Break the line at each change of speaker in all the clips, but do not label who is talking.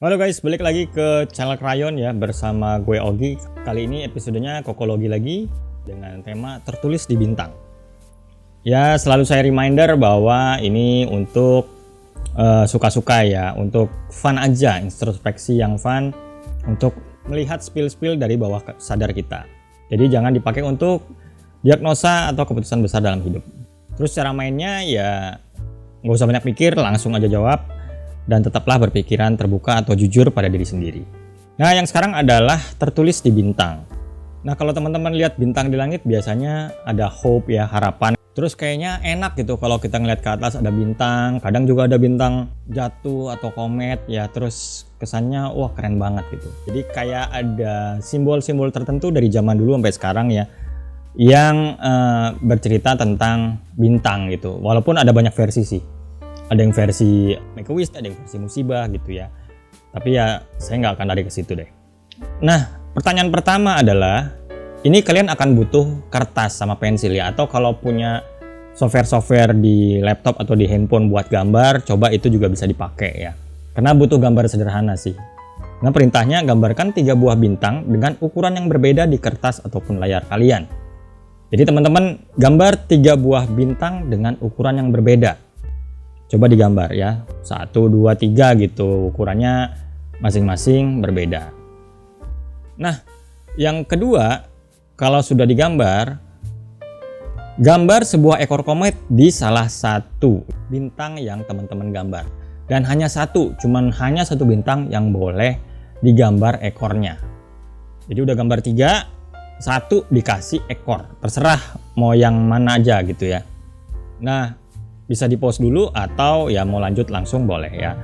Halo guys, balik lagi ke channel Krayon ya bersama gue Ogi. Kali ini episodenya kokologi lagi dengan tema tertulis di bintang. Ya, selalu saya reminder bahwa ini untuk suka-suka ya, untuk fun aja, introspeksi yang fun, untuk melihat spill-spill dari bawah sadar kita. Jadi jangan dipakai untuk diagnosa atau keputusan besar dalam hidup. Terus cara mainnya ya nggak usah banyak pikir, langsung aja jawab. Dan tetaplah berpikiran terbuka atau jujur pada diri sendiri. Nah, yang sekarang adalah tertulis di bintang. Nah, kalau teman-teman lihat bintang di langit biasanya ada hope ya, harapan. Terus kayaknya enak gitu kalau kita ngeliat ke atas ada bintang, kadang juga ada bintang jatuh atau komet ya, terus kesannya wah keren banget gitu. Jadi kayak ada simbol-simbol tertentu dari zaman dulu sampai sekarang ya, yang bercerita tentang bintang gitu. Walaupun ada banyak versi sih. Ada yang versi Make-A-Wish, ada yang versi musibah gitu ya. Tapi ya saya nggak akan lari ke situ deh. Nah, pertanyaan pertama adalah, ini kalian akan butuh kertas sama pensil ya, atau kalau punya software-software di laptop atau di handphone buat gambar, coba itu juga bisa dipakai ya. Karena butuh gambar sederhana sih. Nah, perintahnya gambarkan 3 buah bintang dengan ukuran yang berbeda di kertas ataupun layar kalian. Jadi teman-teman gambar 3 buah bintang dengan ukuran yang berbeda. Coba digambar ya, 1, 2, 3 gitu, ukurannya masing-masing berbeda. Nah, yang kedua, kalau sudah digambar, gambar sebuah ekor komet di salah satu bintang yang teman-teman gambar. Dan hanya hanya satu bintang yang boleh digambar ekornya. Jadi udah gambar 3, 1 dikasih ekor, terserah mau yang mana aja gitu ya. Nah, bisa di pause dulu atau ya mau lanjut langsung boleh ya.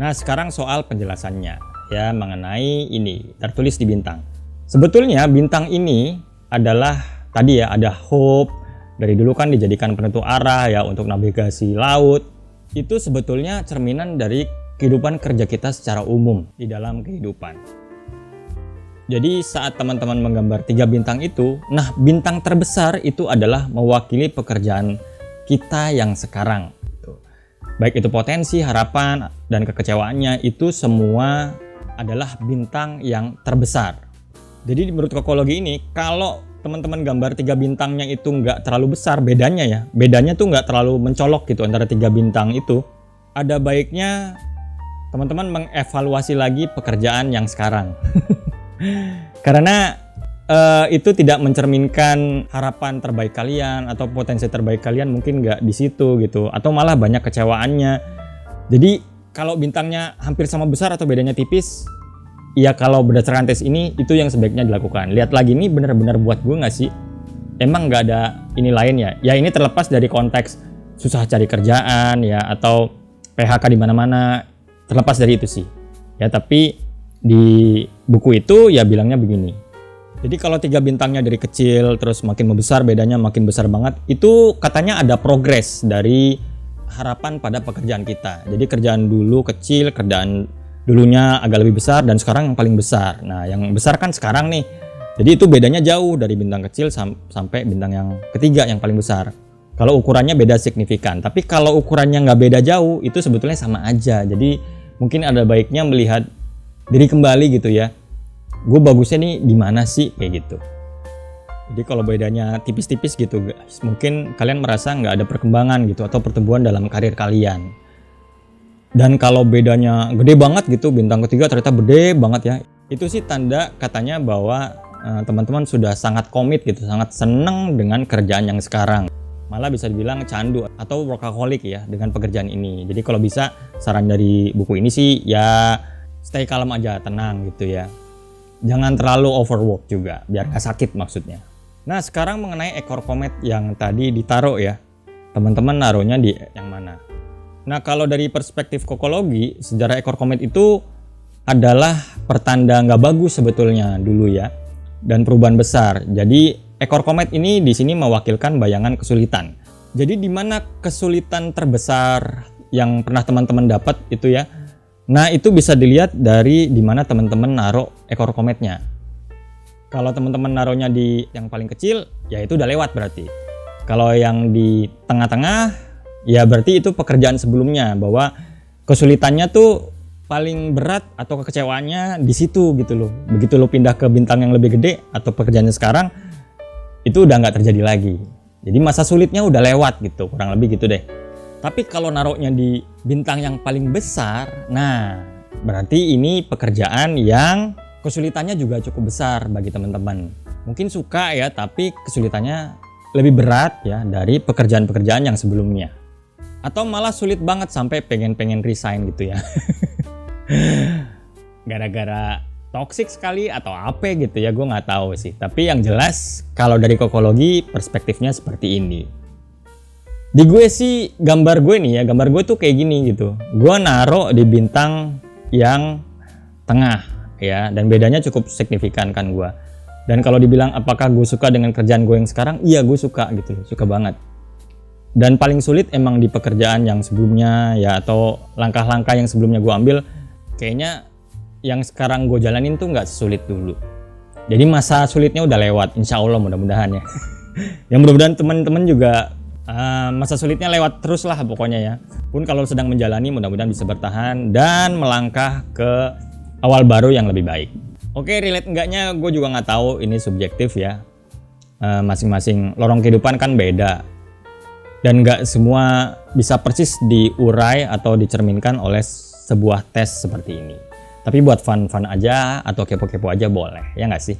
Nah, sekarang soal penjelasannya ya mengenai ini tertulis di bintang. Sebetulnya bintang ini adalah tadi ya ada hope, dari dulu kan dijadikan penentu arah ya untuk navigasi laut. Itu sebetulnya cerminan dari kehidupan kerja kita secara umum di dalam kehidupan. Jadi saat teman-teman menggambar 3 bintang itu, nah bintang terbesar itu adalah mewakili pekerjaan kita yang sekarang. Baik itu potensi, harapan, dan kekecewaannya, itu semua adalah bintang yang terbesar. Jadi menurut kokologi ini, kalau teman-teman gambar 3 bintangnya itu nggak terlalu besar, bedanya tuh nggak terlalu mencolok gitu antara 3 bintang itu, ada baiknya teman-teman mengevaluasi lagi pekerjaan yang sekarang. Karena itu tidak mencerminkan harapan terbaik kalian atau potensi terbaik kalian, mungkin nggak di situ gitu, atau malah banyak kecewaannya. Jadi kalau bintangnya hampir sama besar atau bedanya tipis, ya kalau berdasarkan tes ini itu yang sebaiknya dilakukan. Lihat lagi, ini benar-benar buat gue nggak sih? Emang nggak ada ini lain ya? Ya ini terlepas dari konteks susah cari kerjaan ya atau PHK di mana-mana, terlepas dari itu sih. Ya tapi di buku itu ya bilangnya begini. Jadi kalau 3 bintangnya dari kecil terus makin membesar, bedanya makin besar banget, itu katanya ada progres dari harapan pada pekerjaan kita. Jadi kerjaan dulu kecil, kerjaan dulunya agak lebih besar, dan sekarang yang paling besar. Nah yang besar kan sekarang nih. Jadi itu bedanya jauh dari bintang kecil sampai bintang yang ketiga yang paling besar. Kalau ukurannya beda signifikan. Tapi kalau ukurannya nggak beda jauh, itu sebetulnya sama aja. Jadi mungkin ada baiknya melihat diri kembali gitu ya. Gue bagusnya nih di mana sih kayak gitu. Jadi kalau bedanya tipis-tipis gitu guys, mungkin kalian merasa nggak ada perkembangan gitu atau pertumbuhan dalam karir kalian. Dan kalau bedanya gede banget gitu, bintang ketiga ternyata gede banget ya, itu sih tanda katanya bahwa teman-teman sudah sangat komit gitu, sangat seneng dengan kerjaan yang sekarang. Malah bisa dibilang candu atau workaholic ya dengan pekerjaan ini. Jadi kalau bisa saran dari buku ini sih ya stay calm aja, tenang gitu ya. Jangan terlalu overwork juga, biar gak sakit maksudnya. Nah sekarang mengenai ekor komet yang tadi ditaruh ya, teman-teman naruhnya di yang mana? Nah kalau dari perspektif kokologi, sejarah ekor komet itu adalah pertanda nggak bagus sebetulnya dulu ya, dan perubahan besar. Jadi ekor komet ini di sini mewakilkan bayangan kesulitan. Jadi di mana kesulitan terbesar yang pernah teman-teman dapat itu ya? Nah itu bisa dilihat dari dimana teman-teman naruh ekor kometnya. Kalau teman-teman naruhnya di yang paling kecil, ya itu udah lewat berarti. Kalau yang di tengah-tengah, ya berarti itu pekerjaan sebelumnya, bahwa kesulitannya tuh paling berat atau kekecewaannya di situ gitu loh. Begitu lo pindah ke bintang yang lebih gede atau pekerjaannya sekarang, itu udah nggak terjadi lagi. Jadi masa sulitnya udah lewat gitu, kurang lebih gitu deh. Tapi kalau naruhnya di bintang yang paling besar, nah berarti ini pekerjaan yang kesulitannya juga cukup besar bagi teman-teman. Mungkin suka ya, tapi kesulitannya lebih berat ya dari pekerjaan-pekerjaan yang sebelumnya. Atau malah sulit banget sampai pengen resign gitu ya. Gara-gara toxic sekali atau apa gitu ya, gue nggak tahu sih. Tapi yang jelas kalau dari kokologi perspektifnya seperti ini. Di gue sih gambar gue tuh kayak gini gitu. Gue naruh di bintang yang tengah ya, dan bedanya cukup signifikan kan gue. Dan kalau dibilang apakah gue suka dengan kerjaan gue yang sekarang, iya gue suka gitu loh, suka banget. Dan paling sulit emang di pekerjaan yang sebelumnya ya, atau langkah-langkah yang sebelumnya gue ambil, kayaknya yang sekarang gue jalanin tuh nggak sesulit dulu. Jadi masa sulitnya udah lewat, insya Allah mudah-mudahan ya. Yang mudah-mudahan teman-teman juga masa sulitnya lewat terus lah pokoknya ya. Pun kalau sedang menjalani, mudah-mudahan bisa bertahan dan melangkah ke awal baru yang lebih baik. Oke, relate enggaknya gue juga nggak tahu, ini subjektif ya. Masing-masing lorong kehidupan kan beda. Dan nggak semua bisa persis diurai atau dicerminkan oleh sebuah tes seperti ini. Tapi buat fun-fun aja atau kepo-kepo aja boleh, ya nggak sih?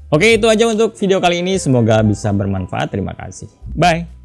Oke, itu aja untuk video kali ini. Semoga bisa bermanfaat. Terima kasih. Bye!